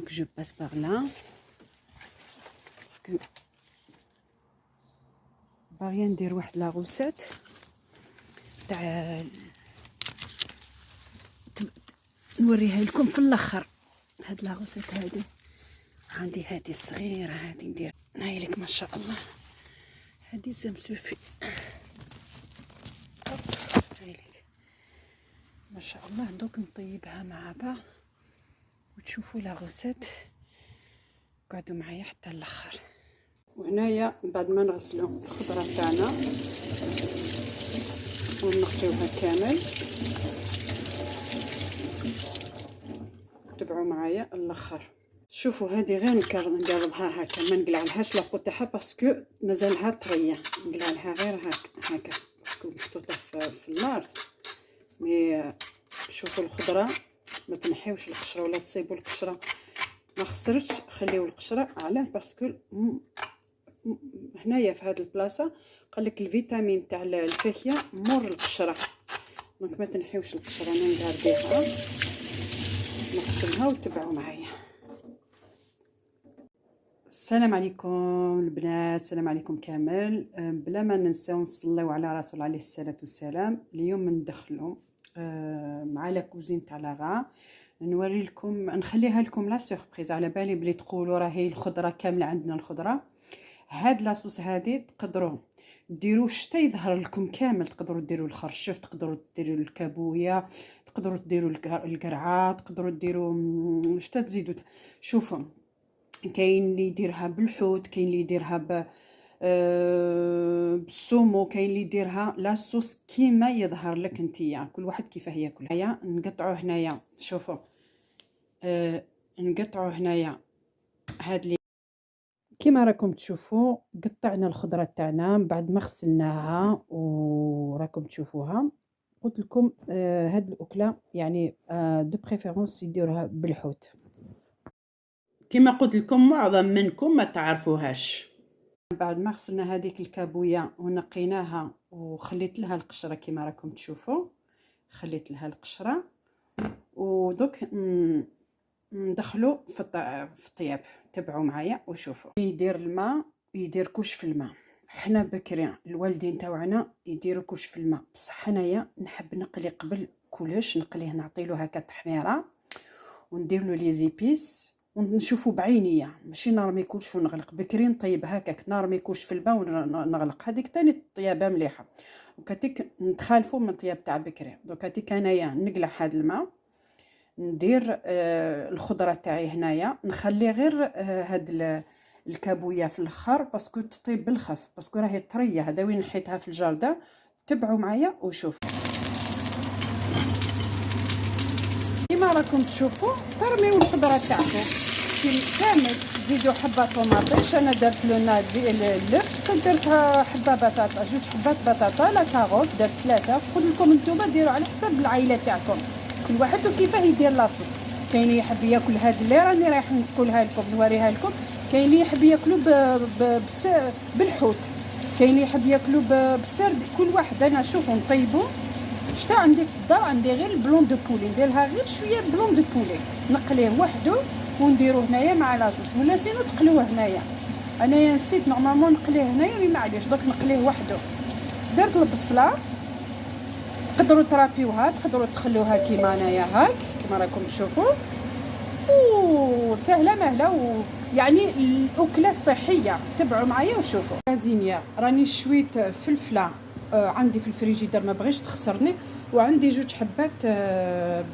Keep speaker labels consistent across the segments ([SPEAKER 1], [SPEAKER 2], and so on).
[SPEAKER 1] جو باس باغ لا باسكو باغيه ندير واحد لا غوسيت تاع نوريها لكم في الاخر. هاد لا غوسيت هادي عندي، هادي الصغيره هادي ندير هايلك ما شاء الله. هادي سمسوفي هايلك ما شاء الله. دوك نطيبها مع بعض وتشوفوا لا غوسيت. قعدوا معايا حتى الاخر. وهنايا بعد ما نغسلوا الخضره تاعنا ونقطيوها كامل، تبعوا معايا الاخر. شوفوا هذه غير نقلبها هكا، ما نقلعلهاش لاكو تاعها باسكو مازالها طريه. نقلعلها غير هكا باسكو محطوطه في النار. مي شوفوا الخضره ما تنحيوش القشره ولا تصيبوا القشره، ما خسرتش. خليو القشره علاه باسكو هنايا في هذه البلاصه قال لك الفيتامين تاع الفاكهه مور القشره، دونك ما تنحيوش القشره. انا نقارديها نغسلها وتبعوا معايا. السلام عليكم البنات، السلام عليكم كامل. بلا ما ننساو نصليو على رسول عليه الصلاه والسلام. اليوم ندخلوا مع لا كوزين تاع لاغا، نوري لكم، نخليها لكم لا سوربريز. على بالي بلي تقولوا راهي الخضره كامله عندنا الخضره. هاد لاصوص هادي تقدروا ديروا شتا يظهر لكم كامل. تقدروا ديروا الخرشف، تقدروا ديروا الكابويه، تقدروا ديروا القرعه، تقدروا ديروا شتا تزيدوا. شوفوا كاين اللي يديرها بالحوت، كاين اللي يديرها بالسومو، كاين اللي يديرها لاصوص كيما يظهر لك نتيا، كل واحد كيفاه ياكل. هيا نقطعوا هنايا، شوفوا نقطعوا هنايا هاد اللي كيما راكم تشوفوا. قطعنا الخضره تاعنا بعد ما غسلناها وراكم تشوفوها. قلت لكم هاد الاكله يعني دو بريفيرونس يديروها بالحوت. كما قلت لكم معظم منكم ما تعرفوهاش. بعد ما غسلنا هذيك الكابويه ونقيناها وخليت لها القشره كما راكم تشوفوا، خليت لها القشره. ودوك ندخلوا في الطياب. تبعوا معايا وشوفوا. يدير الماء، يدير كوش في الماء. حنا بكري الوالدين تاعنا يديروا كوش في الماء، بصح انايا نحب نقلي قبل كلش، نقليه نعطيلو هكا تحميره وندير له لي زيبيس ونشوفوا بعينيا، ماشي نرمي كلش ونغلق. بكري نطيب هكاك نرمي كلش في الماء ونغلق، هذيك ثاني طيابه مليحه. وكاتيك نتخالفوا من طياب تاع بكري. دوك هاتيك انايا نقلع هذا الماء، ندير الخضره تاعي هنايا، نخلي غير هاد الكابويه في الاخر باسكو تطيب بالخف، باسكو راهي طريه. هذا وين نحيتها في الجرده. تبعوا معايا وشوفوا. كما راكم تشوفوا ترميو الخضره تاعكم كامل. زيدوا حبه طوماطيش، انا درت لنا اللف، درتها حبه بطاطا، جوج حبات بطاطا، لا كاروت درت 3. قلت لكم نتوما ديروا على حسب العائله تاعكم، كل واحد وكيفاه يدير لاصوص. كاين اللي يحب ياكل هاد اللي راني رايح نقولها لكم نوريها لكم، كاين اللي يحب ياكلوا بالحوت، كاين اللي يحب ياكلوا بالسرد. كل واحد. انا شوفوا نطيبوا. شتا عندي في الدار عندي غير البلون دو بولي، ندير لها غير شويه بلون دو بولي، نقليه وحده ونديروه هنايا مع لاصوص، ولا سينو تقلوه هنايا. انايا نسيت نورمالمون نقليه هنايا، مي معليش دوك نقليه وحده. درت البصله، تقدروا ترابيوها، تقدروا تخلوها كيما انايا هاك كيما راكم تشوفوا. وسهله مهله يعني الاكله صحيه. تبعوا معايا وشوفوا. لازينيا راني شويت فلفله عندي في الفريجيدر ما بغيش تخسرني، وعندي جوج حبات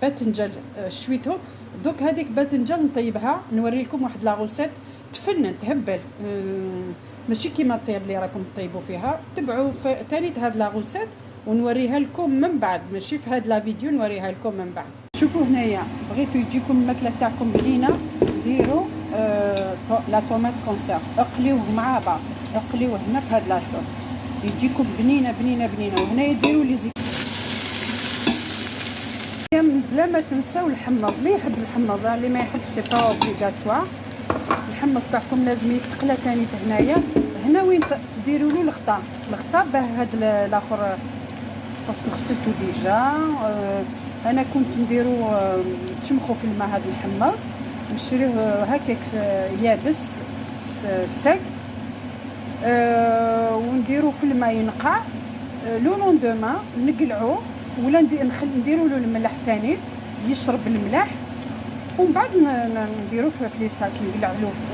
[SPEAKER 1] باذنجان شويتهم. دوك هذيك باذنجان نطيبها، نوري لكم واحد لا غوسيت تفنن تهبل، ماشي كيما الطياب اللي راكم تطيبوا فيها. تبعوا ثاني هاد لا غوسيت ونوريها لكم من بعد، ماشي في هاد لا فيديو، نوريها لكم من بعد. شوفوا هنايا بغيتوا يجيكم الماكله تاعكم بنينه، ديروا لا طوماط كونسيرف، اقليوه مع بعض، اقليوه هنا في هاد لاصوص يجيكم بنينه بنينه بنينه. وهنا يديروا لي زيت. بلا ما تنساو الحمص، اللي يحب الحمص، اللي ما يحبش سي با اوبليغاتوار. الحمص تاعكم لازم يتقلى ثاني هنايا. هنا وين تديروا له الخطا باه هاد الاخر باسكو غسلته ديجا. انا كنت نديرو تشمخوا في الماء هاد الحمص نشريوه هكاك يابس ساك، ونديرو في الماء ينقع، لو لوندوما نقلعوه ولا نديرو له الملح تانيت يشرب الملح، ومن بعد نديرو في لي ساك،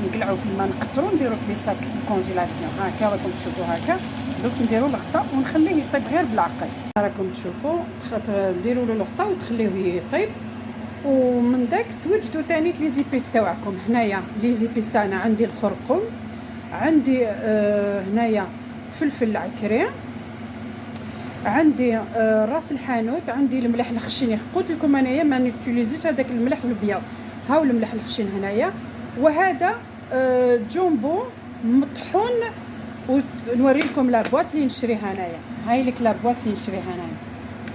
[SPEAKER 1] نقلعو في الماء، نقطرو نديرو في لي ساك في الكونجيلاسيون. هكا راكم تشوفوا هكا. دوك نديرو الغطاء ونخليه يطيب غير بالعقل. راكم تشوفوا نديرو له الغطاء وتخليوه يطيب، ومن داك توجدوا تاني لي زيبيس تاعكم. هنايا لي زيبيس تاعنا عندي الخرقوم، عندي هنايا فلفل عكري، عندي راس الحانوت، عندي الملح الخشن. قلت لكم انايا ما نوتيليزيش هذاك الملح الابيض، هاو الملح الخشن هنايا. وهذا جومبو مطحون، ونوري لكم لابواط اللي نشريها هنايا. هاي لك لابواط اللي نشريها هنايا،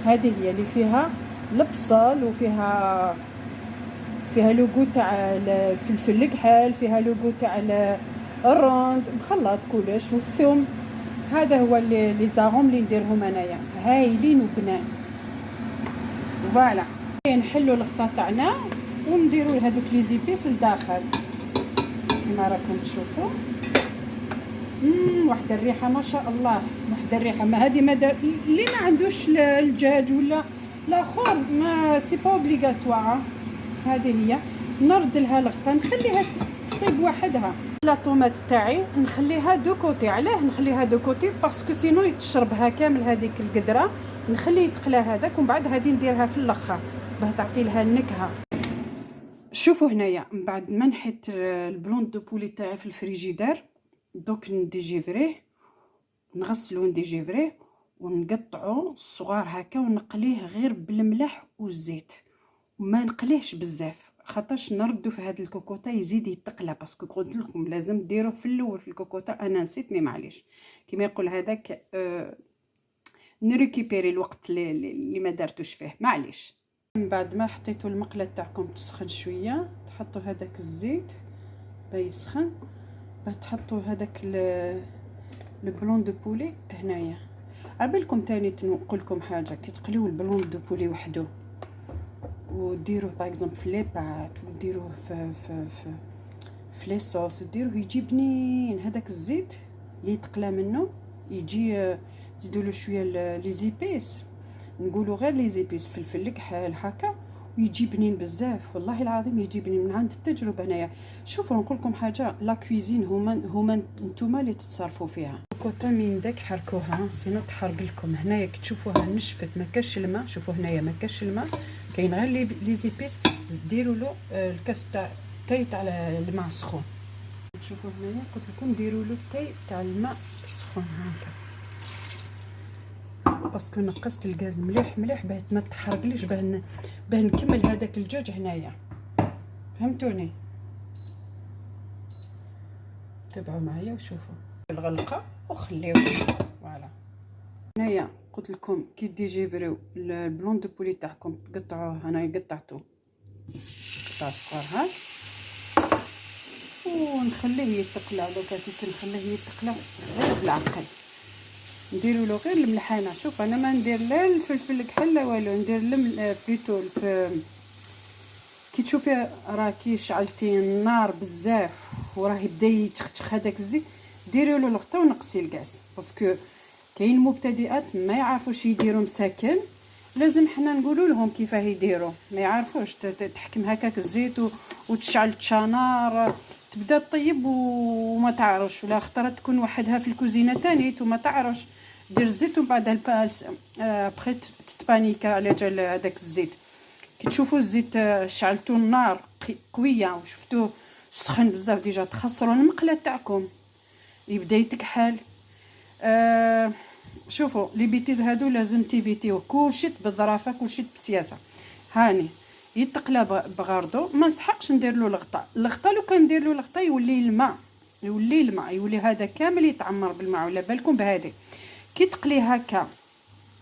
[SPEAKER 1] هذه هي اللي فيها البصل، وفيها لوغو تاع الفلفل الكحل، فيها لوغو تاع الروند، مخلط كلش، والثوم. هذا هو لي زاغوم اللي نديرهم انايا، هايلين وبنان. فوالا نحلوا الغطاء تاعنا ونديروا هذوك لي زيبيس لداخل كما راكم تشوفوا. واحد الريحه ما شاء الله، واحد الريحه. ما هذه ما دار اللي ما عندوش الدجاج ولا الاخر، ما سي با اوبليغاتوار. هذه هي نرد لها الغطاء، نخليها تطيب وحدها. لا طوماط تاعي نخليها دو كوتي. علاه نخليها دو كوتي؟ باسكو سينو يتشربها كامل هذيك القدره. نخليه يتقلى هذاك، ومن بعد غادي نديرها في الاخر باه تعطي لها النكهه. شوفوا هنايا من بعد ما نحيت البلون دو بولي تاعي في الفريجيدير، دوك نديجيفريه، نغسلو نديجيفريه ونقطعو صغار هكا، ونقليه غير بالملح والزيت، وما نقليهش بزاف خاطرش نردو في هذا الكوكوطه يزيد يتقلى. باسكو قلت لكم لازم ديروه في الاول في الكوكوطه، انا نسيت مي معليش كيما يقول هذاك نريكيبيري الوقت اللي ما دارتوش فيه، معليش. من بعد ما حطيتوا المقله تاعكم تسخن شويه، تحطوا هذاك الزيت باه يسخن، باه تحطوا هذاك البلون دو بولي هنايا. عبالكم تاني نقول لكم حاجه، كي تقليو البلون دو بولي وحده وديروه باغ اكزومبل في لي بات، وديروه في لي صوص، وديروه يجي بنين. هذاك الزيت اللي يتقلى منه يجي تزيدوا له شويه لي زيبيس، نقولوا غير لي زيبيس، فلفل الكحل هكا، ويجي بنين بزاف. والله العظيم يجي بنين من عند التجربه هنايا. شوفوا نقول لكم حاجه، لا كويزين هما نتوما اللي تتصرفوا فيها. كوطا من داك حركوها سينو تحرق لكم. هنايا كي تشوفوها نشفت ما كاش الماء، شوفوا هنايا ما كاش الماء، كاين غير لي زيبيس. ديروا له الكاس تاع التاي تاع الماء سخون. شوفوا هنايا قلت لكم ديروا له التاي تاع الماء سخون هكا، باسكو نقصت الغاز مليح مليح باه ما تحرقليش، باه نكمل هذاك الدجاج هنايا. فهمتوني؟ تابعوا معايا وشوفوا الغلقه وخليوه. فوالا هنايا قلت لكم كي ديجيفريو البلون دو بولي تاعكم تقطعوه. هنايا قطعته قطع صغار هاك، ونخليه يتقلى. دوكا كي نخليه يتقلى غير بالعقل، نديروا له غير الملحانه. شوف انا ما ندير لا الفلفل الكحل لا والو، ندير بليتو كي تشوفي راكي شعلتي النار بزاف وراه يبدا يتخشخ هذاك الزيت، ديروا له الغطاء ونقصي الغاز. باسكو كاين مبتدئات ما يعرفوش يديروا مساكن، لازم حنا نقولوا لهم كيفاه يديروا، ما يعرفوش. تحكم هكاك الزيت وتشعل تشانار، تبدا طيب وما تعرفش، ولا خطره تكون وحدها في الكوزينه تانيت وما تعرفش دير الزيت، ومن بعد بغيت تتبانيكا على جال هذاك الزيت. كي تشوفوا الزيت شعلتوا النار قويه وشفتوه سخن بزاف، ديجا تخسروا المقله تاعكم يبدا يتكحل. شوفوا لي بيتيز هادو لازم تيفيتيو، كلشي بالظرافه كلشي بسياسه. هاني يتقلى بغاردو، ما نسحقش ندير له الغطاء لو كان ندير له الغطاء يولي الماء، يولي هذا كامل يتعمر بالماء. ولا بالكم بهذه كي تقلي هكا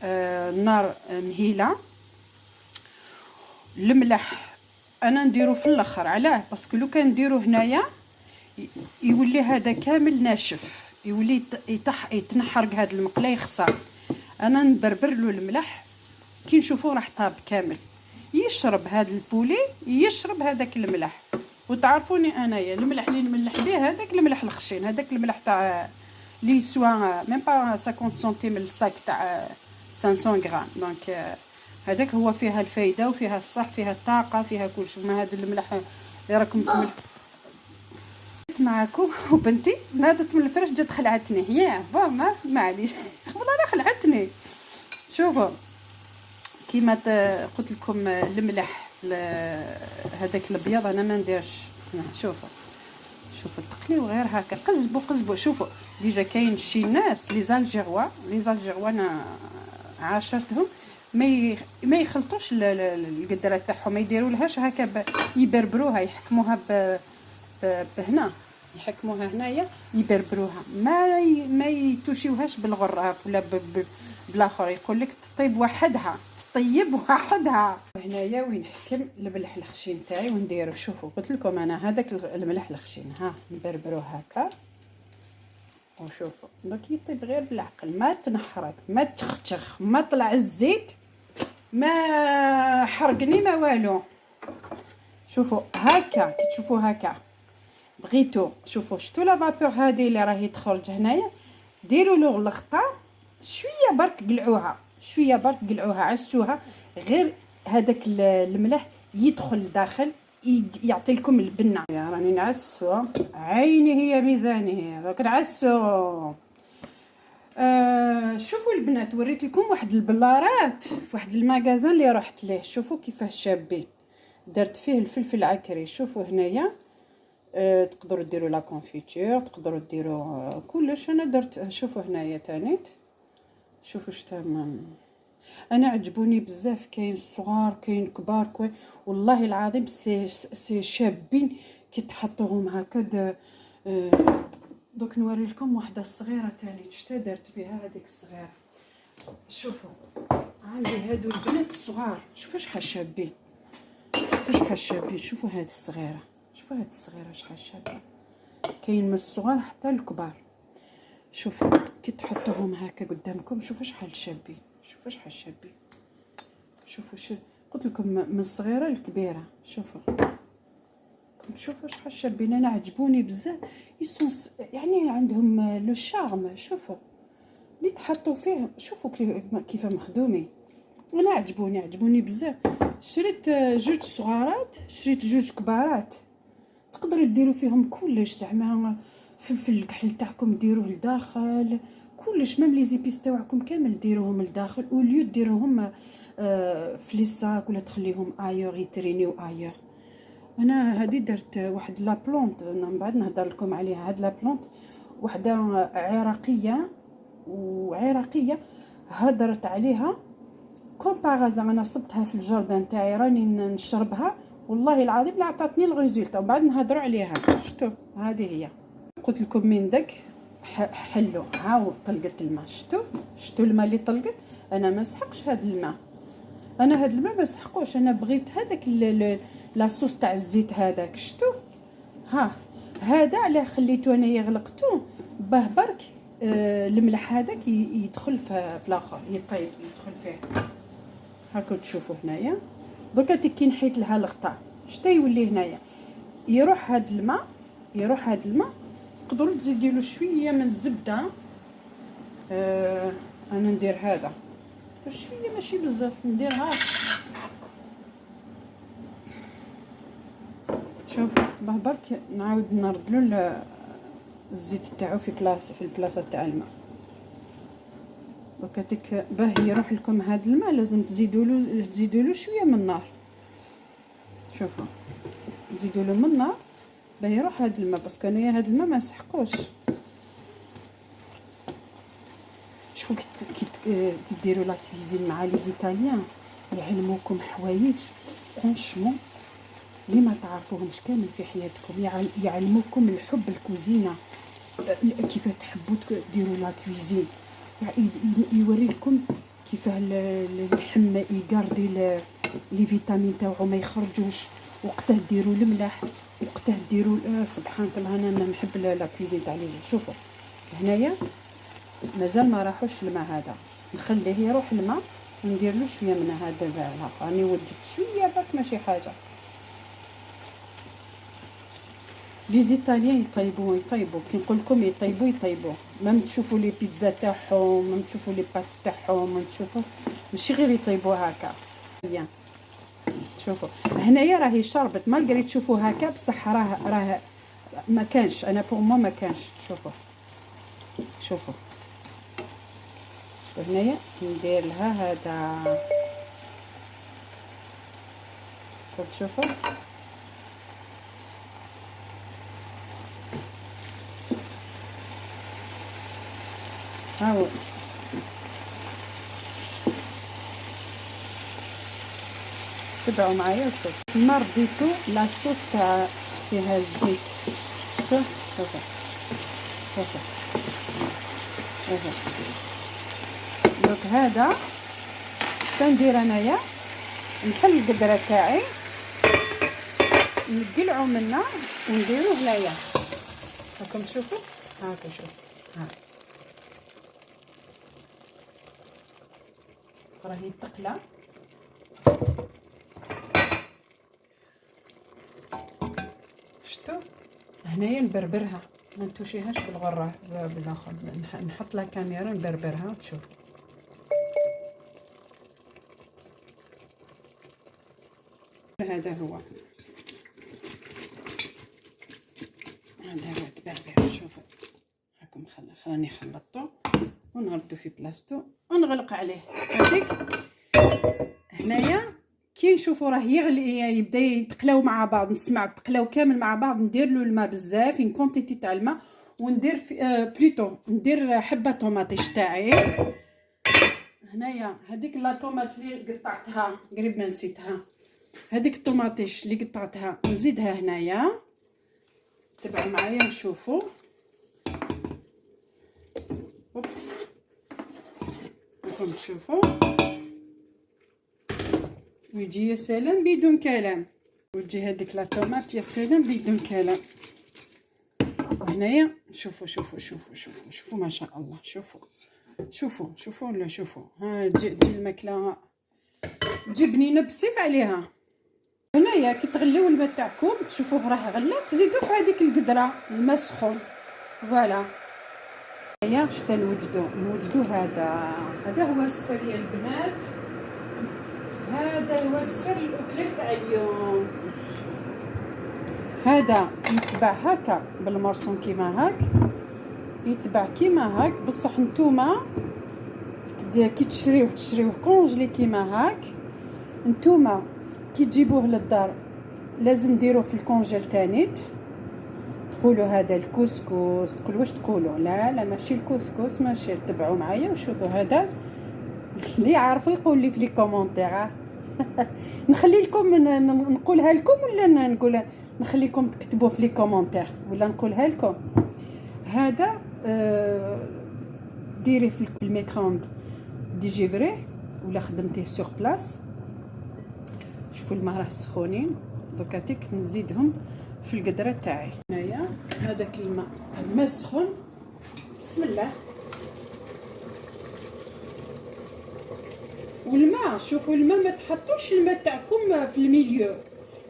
[SPEAKER 1] النار مهيله. الملح انا نديرو في الاخر، علاه؟ باسكو لو كان نديرو هنايا يولي هذا كامل ناشف، يولي يتنحرق هذا المقله يخسر. انا نبربر له الملح كي نشوفوه راح طاب كامل، يشرب هذا البولي، يشرب هذاك الملح، وتعرفوني انايا الملح اللي نملح به هذاك الملح الخشين، هذاك الملح تاع لي سوا ميم با 50 سنتيم الساك تاع 500 غرام. دونك هذاك هو فيها الفايده وفيها الصح، فيها الطاقه، فيها كلشي. ما هذا الملح اللي راكم معاكم وبنتي نادت من الفرش جات خلعتني. ياه ماما معليش قبل انا خلعتني. شوفوا كيما قلت لكم الملح هذاك الابيض انا ما نديرش. شوفوا تقليو غير هكا، قزبوا. شوفوا ديجا كاين شي ناس لي زالجيروا انا عاشرتهم ما يخلطوش القدره تاعهم، ما يديروا لهاش هكا، يبربروها يحكموها بهنا، يحكموها هنايا يبربروها، ما يتوشيوهاش بالغراف ولا بالاخر. يقول لك تطيب وحدها، هنايا وين نحكم الملح الخشين تاعي ونديرو. شوفوا قلت لكم انا هذاك الملح الخشين ها نبربروه هكا. وشوفوا دوك يطيب غير بالعقل، ما تنحرك، ما تخشخ، ما طلع الزيت، ما حرقني، ما والو. شوفوا هكا كي تشوفوا هكا بغيتو. شوفوا شتو لا فابور هذه اللي راهي تخرج هنايا، ديروا له الغطا شويه برك، قلعوها عسوها غير هذاك الملح يدخل داخل يعطي لكم البنه. يا راني نعسوا، عيني هي ميزاني هي دوك نعسوا. شوفوا البنات، وريت لكم واحد البلارات في واحد المغازان اللي رحت ليه. شوفوا كيفاه شابين، درت فيه الفلفل العكري. شوفوا هنايا تقدروا ديروا لا كونفيتور، تقدروا ديروا كلش. انا درت شوفوا هنايا تانيت. شوفوا شتا انا عجبوني بزاف، كاين صغار كاين كبار والله العظيم سي شابين كي تحطوهم هكا. دوك نوري لكم واحده صغيره تاني شتا درت بها هذيك الصغيره. شوفوا عندي هادو البنات الصغار، شوفوا شحال شابين، شوفوا هذه الصغيره، شحال شابين. كاين من الصغار حتى الكبار. شوفوا كي تحطوهم هكا قدامكم، شوفوا شحال شابين. شوفوا قلت لكم من الصغيره للكبيره. شوفوا شحال شابين. انا عجبوني بزاف، يعني عندهم لو شارم. شوفوا اللي تحطوا فيه، شوفوا كيف مخدومين. انا عجبوني بزاف. شريت جوج صغارات، شريت جوج كبارات، تقدروا ديروا فيهم كلش، زعما فلفل الكحل تاعكم ديروه لداخل كلش، ميم لي زيبيس تاعكم كامل ديروهم لداخل، وليو ديروهم في لي ساك ولا تخليهم ايور يترينيو ايور. انا هذه درت واحد لا بلونط، من بعد نهضر لكم عليها. هاد لا بلونط وحده عراقيه هضرت عليها كومبارازا. انا صبتها في الجردان تاعي راني نشربها، والله العظيم لا عطاتني الريزولتا. ومن بعد نهضروا عليها. شفتوا هذه هي قلت لكم من داك حلو. هاو طلقت الماء، شفتوا الماء اللي طلقت. انا ما نسحقش هذا الماء، ما نسحقوش. انا بغيت هذاك لاصوص تاع الزيت هذاك. شفتوا هذا علاه خليته انا غلقته باه برك الملح هذاك يدخل في الاخر، يطيب يدخل فيه هاكا. تشوفوا هنايا دركا كي نحيت لها الغطاء شتا يولي هنايا يروح هذا الماء. تقدروا تزيدوا له شويه من الزبده. انا ندير هذا شويه ماشي بزاف، نديرها. شوف باه برك نعاود نردلو الزيت تاعو في البلاصه تاع الماء. وكاتك باه يروح لكم هذا الماء لازم تزيدوا له شويه من النار. شوفوا تزيدوا له من النار باه يروح هذا الماء، باسكو انايا هذا الماء ما نسحقوش. شوفوا كي ديروا لا كويزين مع لي زيتاليان يعلموكم حوايج فرانشمون اللي ما تعرفوهمش كامل في حياتكم. يعلموكم الحب الكوزينه، كيف تحبوا ديروا لا كويزين. يوري لكم كيف اللحم يغاردي لي فيتامين تاعو ما يخرجوش، وقته ديروا الملح، وقته ديروا سبحان الله. انا نحب لا كويزين تاع لي زيت. شوفوا هنايا مازال ما راحوش الماء هذا، نخليه يروح الماء وندير له شويه من هذا الاخر. راني وجدت شويه برك ماشي حاجه. لي زيطاليان يطيبوا كي نقول لكم يطيبوا ما تشوفوا لي بيتزا تاعهم، ما تشوفوا لي بات تاعهم، ما تشوفوا ماشي غير يطيبوا هكا. شوفوا هنايا راهي شربت مالغري تشوفوا هكا بصح راه ما كانش، انا بور ما كانش. شوفوا شوفوا هنايا ندير لها هذا، تشوفوا ها هو. تبعوا معايا وشوف ما رديتو لاصوص تاع فيها الزيت. شوف شوف شوف دوك هذا تندير انايا نحل القدره تاعي نقلعو منه ونديروه هنايا. راكم تشوفوا هاكا شوف ها راهي تقلى. شفتوا هنايا نبربرها ما نتوشيهاش بالغره بالاخر، نحط لها كاميرا نبربرها تشوف. هذا هو تبربر. شوفوا هاكم خلاني خلطته ونردو في بلاصتو ونغلق عليه. هذيك هنايا كي نشوفوا راه يغلي يبدا يتقلاو مع بعض، نسمع تقلاو كامل مع بعض، ندير له الماء بزاف ان كونتيتي تاع الماء، وندير بلوتو ندير حبه طوماطيش تاعي. هنايا هذيك لا طوماط اللي قطعتها قريب ما نسيتها، هذيك الطوماطيش اللي قطعتها نزيدها هنايا. تبعوا معايا وشوفوا راكم تشوفوا ويجي يا سلام بدون كلام، وتجي هذيك لا طوماط يا سلام بدون كلام. وهنايا شوفوا شوفوا شوفوا شوفوا شوفوا ما شاء الله. شوفوا شوفوا شوفوا ولا شوفوا ها تجي الماكله تجي بنينه بسيف عليها. هنايا كي تغليو الماء تاعكم تشوفوه راه غلى، تزيدوا في هذيك القدره الماء سخون. فوالا هيا شتا نوجدو هذا هو السر يا البنات، هذا هو السر الاكله تاع اليوم. هذا يتباع هكا بالمرسوم كيما هاك، يتباع كيما هاك، بصح نتوما كي تشريوه كونجلي كيما هاك، نتوما كي تجيبوه للدار لازم ديروه في الكونجيل تانيت. تقولوا هذا الكسكس، تقولوا واش تقولوا؟ لا ماشي الكسكس، ماشي. تبعوا معايا وشوفوا هذا اللي يعرفوا يقول لي في لي كومونتير. نخلي لكم نقولها لكم ولا نقول نخليكم تكتبوا في لي كومونتير ولا نقولها لكم. هذا ديريه في الميكرووند ديجيفريه ولا خدمتيه سور بلاص. شوفوا الماء راه سخونين، دوكا تيك نزيدهم في القدره تاعي. هنايا هذاك الماء سخون، بسم الله. والماء شوفوا الماء ما تحطوش الماء تاعكم في الميليو،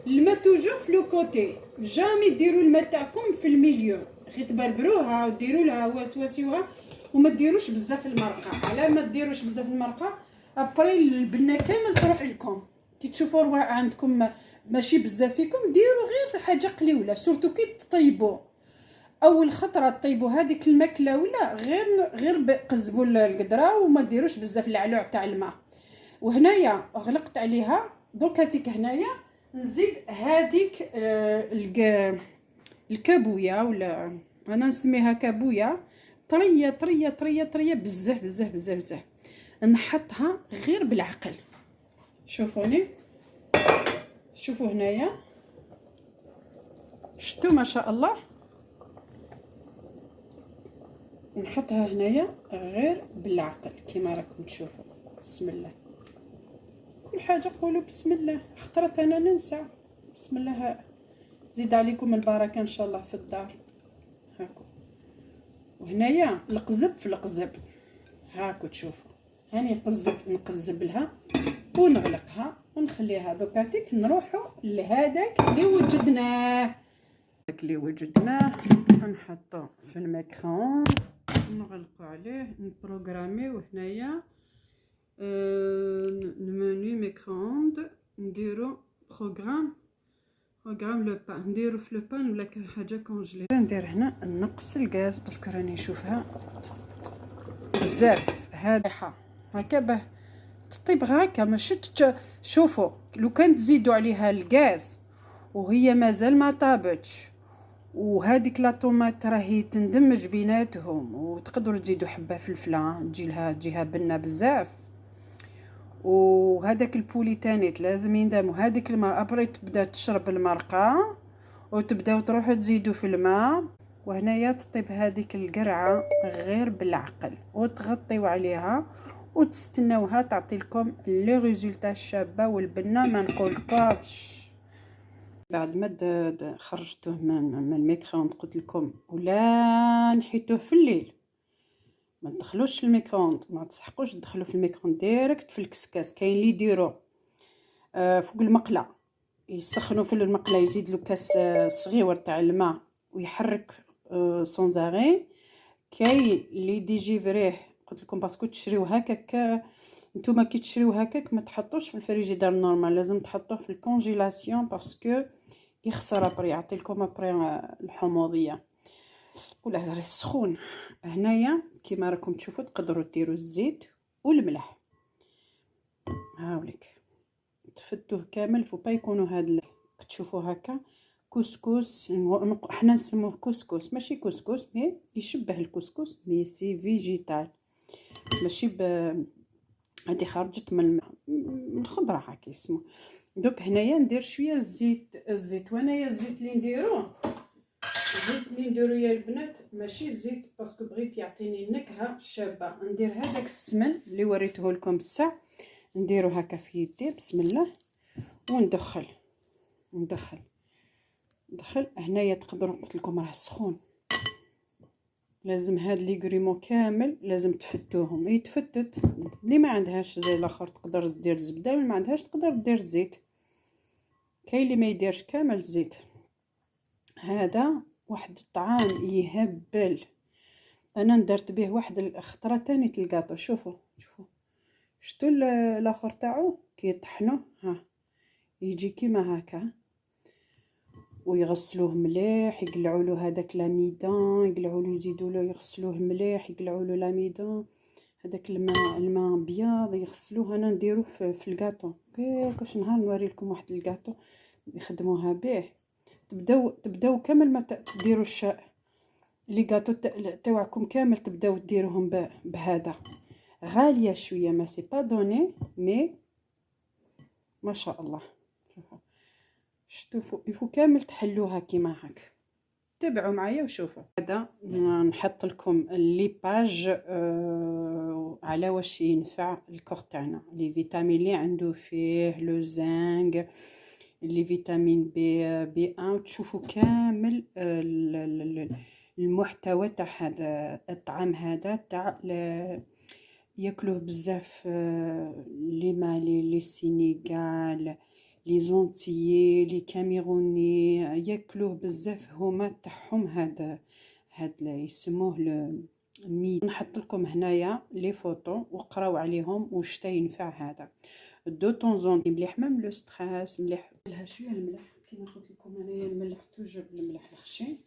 [SPEAKER 1] الماء توجور في لو كوتي، جامي ديروا الماء تاعكم في الميليو، غير تبربروها وديروا لها واسواسيوها وما ديروش بزاف المرقه. على ما ديروش بزاف المرقه ابري البنه كامل تروح لكم. كي تشوفوا عندكم ماشي بزاف فيكم ديروا غير حاجه قليله، سورتو كي تطيبوا اول خطره طيبوا هذيك الماكله ولا غير قزبوا القدره وما ديروش بزاف العلوع تاع الماء. وهنايا غلقت عليها. دوك هاتيك هنايا نزيد هذيك الكابويه ولا انا نسميها كابويه، طريه طريه طريه طريه بزاف بزاف بزاف بزاف. نحطها غير بالعقل. شوفوني شوفوا هنايا شتو ما شاء الله. نحطها هنايا غير بالعقل كيما راكم تشوفوا. بسم الله، كل حاجه قولوا بسم الله، خطرت انا ننسى. بسم الله، زيد عليكم البركه ان شاء الله في الدار. هاكو وهنايا القزب في القزب، هاكو تشوفوا هاني نقزب لها ونغلقها ونخليها. دوكاتيك نروحوا لهذاك اللي وجدناه. داك اللي وجدناه نحطوه في الميكرووند، نغلقوا عليه، نبروغراميو هنايا المنيو ميكرووند، نديرو بروغرام لو با، نديرو في لو بان ولا حاجه كونجلي. ندير هنا نقص الغاز باسكو راني نشوفها بزاف هادحه هكا باه تطيب هكا ماشي شوفوا لو كان تزيدوا عليها الغاز وهي مازال ما طابتش وهذيك لا طوماط راهي تندمج بيناتهم، وتقدروا تزيدوا حبه فلفله تجيها بنه بزاف، وهذاك البولي تانيت لازم يندموا. هذيك الماء ابري تبدا تشرب المرقه وتبداو تروحوا تزيدوا في الماء، وهنايا تطيب هذيك القرعه غير بالعقل، وتغطيو عليها وتستناوها تعطي لكم لي ريزولطا الشابه والبنه ما نقولكمش. بعد ما خرجتوه من الميكرووند قلت لكم ولا نحيتوه في الليل، ما تدخلوش في الميكرووند، ما تسحقوش تدخلوا في الميكرووند ديريكت في الكسكاس. كاين اللي يديروا فوق المقله، يسخنوا في المقله، يزيد له كاس صغير تاع الماء ويحرك سون زاري. كاين اللي ديجي فريه قلت لكم باسكو تشريو هكاك نتوما كي تشريو هكاك ما تحطوش في الفريجيدار نورمال، لازم تحطوه في الكونجيلاسيون باسكو يخسر ابري، يعطي لكم ابري الحموضيه ولا راه سخون. هنايا كيما راكم تشوفوا تقدروا ديروا الزيت والملح، هاوليك تفتوه كامل. فو با يكونوا هاد تشوفوا هكا كسكس، حنا نسموه كسكس ماشي كسكس، مي يشبه الكسكس مي سي فيجيتال، ماشي هادي خرجت من الخضره هكا اسمه. دوك هنايا ندير شويه الزيت وانايا الزيت اللي نديروه يا البنات ماشي الزيت باسكو بغيت يعطيني نكهه شابه. ندير هذاك السمن اللي وريته لكم الساعه، نديرو هكا في يدي بسم الله وندخل هنايا. تقدروا قلت لكم راه سخون، لازم هاد لي غريمون كامل لازم تفتوهم، يتفتت. اللي ما عندهاش زي الاخر تقدر دير زبده، اللي ما عندهاش تقدر دير زيت، كاين اللي ما يديرش كامل الزيت. هذا واحد الطعام يهبل، انا درت به واحد الخطره تاني تلقاطو. شوفوا شفتوا الاخر تاعو كي طحنوه ها يجي كيما هكا، ويغسلوه مليح، يقلعوا له هذاك لاميدون، يقلعوا له يزيدوا له يغسلوه مليح، يقلعوا له لاميدون هذاك الماء ابيض يغسلوه. انا نديرو في الكاطو كاش نهار نوري لكم واحد الكاطو يخدموها به. تبداو كامل ما تديروش لي كاطو تاعكم كامل، تبداو ديروهم بهذا. غاليه شويه ما سي با دوني مي ما شاء الله. شوفوا يفو كامل تحلوها كيما هاك. تابعوا معايا وشوفوا. هذا نحط لكم لي باج على واش ينفع الكور تاعنا، لي فيتامين اللي عنده فيه لو زنك، لي فيتامين بي 1. تشوفوا كامل المحتوى تاع هذا الطعام. هذا تاع ياكلوه بزاف لي مالي، لي سينيغال، لي زونتيي، لي كاميروني ياكلوه بزاف هما تاعهم. هذا يسموه الميد. نحط لكم هنايا لي فوطو وقراو عليهم واش تا ينفع هذا دو طونزون. مليح ميم لو ستريس مليح لها شويه الملح كيما قلت لكم انايا الملح توجب الملح الخشين،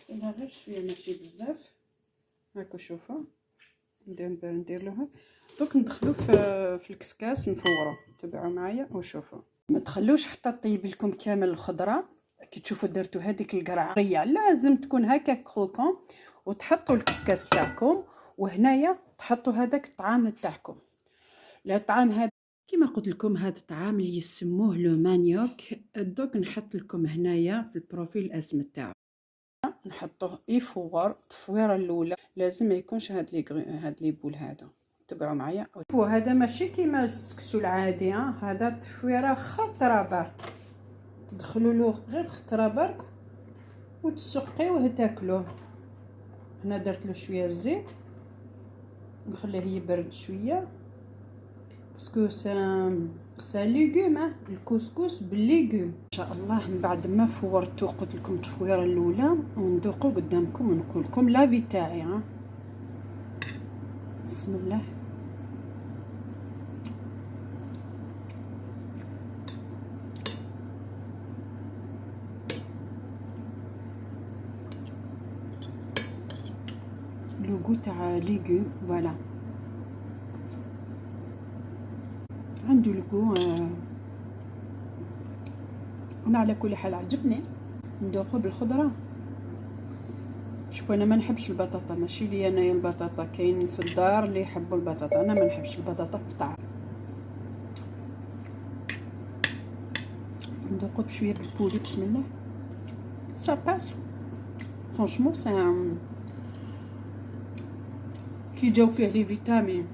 [SPEAKER 1] لها غير شويه ماشي بزاف هاكا. شوفوا ندير له دوك ندخلو في الكسكاس نفورو. تبعوا معايا وشوفوا، ما تخلوش حتى طيب لكم كامل الخضره. كي تشوفوا درتوا هذيك القرعه لازم تكون هكا كروكون، وتحطوا الكسكاس تاعكم وهنايا تحطوا هذاك الطعام تاعكم. لا الطعام هذا كيما قلت لكم هذا الطعام اللي يسموه لو مانيوك. دوك نحط لكم هنايا في البروفيل الاسم تاعو، نحطوه يفور. التفويره الاولى لازم ما يكونش هاد لي بول هذا. تبعوا معايا. وهذا ماشي كيما السكسو العادي، هذا تفويره خطره برك، تدخلوا له غير خطره برك وتسقيوه تاكلوه. هنا درت له شويه الزيت نخليه يبرد شويه باسكو سا ليغوم، الكسكس بالليغوم ان شاء الله. من بعد ما فورتو قلت لكم التفويره الاولى، وندوقو قدامكم ونقول لكم لافي تاعي. بسم الله. لوغو تاع ليغوم فوالا، عنده لوغو. انا على كل حال عجبني. ندوقو بالخضره. شوفوا انا ما نحبش البطاطا، ماشي لي انايا البطاطا، كاين في الدار اللي يحبوا البطاطا، انا ما نحبش البطاطا قطع. ندوقو بشويه بالبولي. بسم الله. سا باس فرانشمون، سا كي جاو فيه لي فيتامين،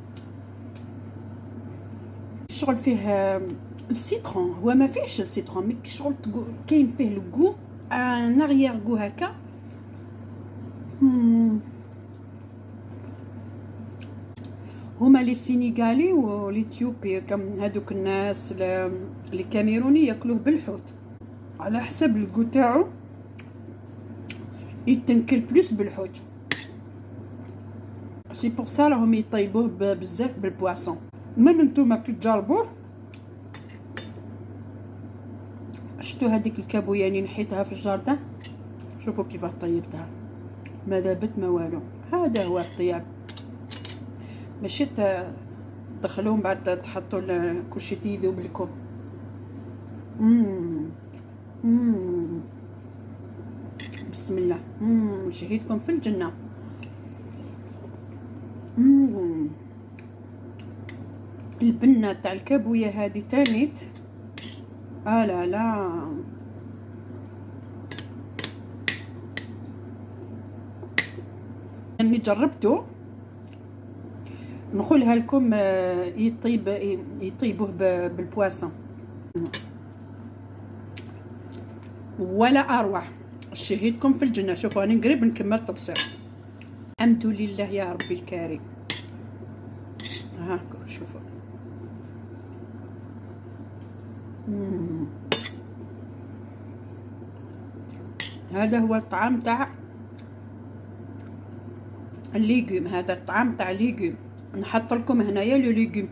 [SPEAKER 1] شغل فيه السيترون. هو ما فيهش السيترون، مي شغل كاين فيه الكو ان اغيير كو هكا. هما لي سينيغالي والاثيوبي كم هادوك الناس لي كاميروني ياكلوه بالحوت، على حسب الكو تاعو يتنكل بلوس بالحوت. سي بور سا راهم يطيبوه بزاف بالبواسون. ميم نتوما كي تجربوه. شتو هذيك الكابويه اللي نحيتها في الجاردان، شوفوا كيفاه طيبتها، ما ذابت ما والو. هذا هو الطياب، ماشي تدخلوهم بعد تحطوا كلشي يذوب لكم. بسم الله. شهيتكم في الجنه. البنه تاع الكابويه هذه تانيت. لا لا، اني جربته نقولها لكم. يطيبوه بالبواسون ولا اروح. شهيتكم في الجنه. شوفوا انا قريب نكمل طبسه. الحمد لله يا ربي الكريم. هاكو شوفوا. هذا هو الطعام تاع الليغوم. هذا الطعام تاع الليغوم. نحط لكم هنايا لو ليغوم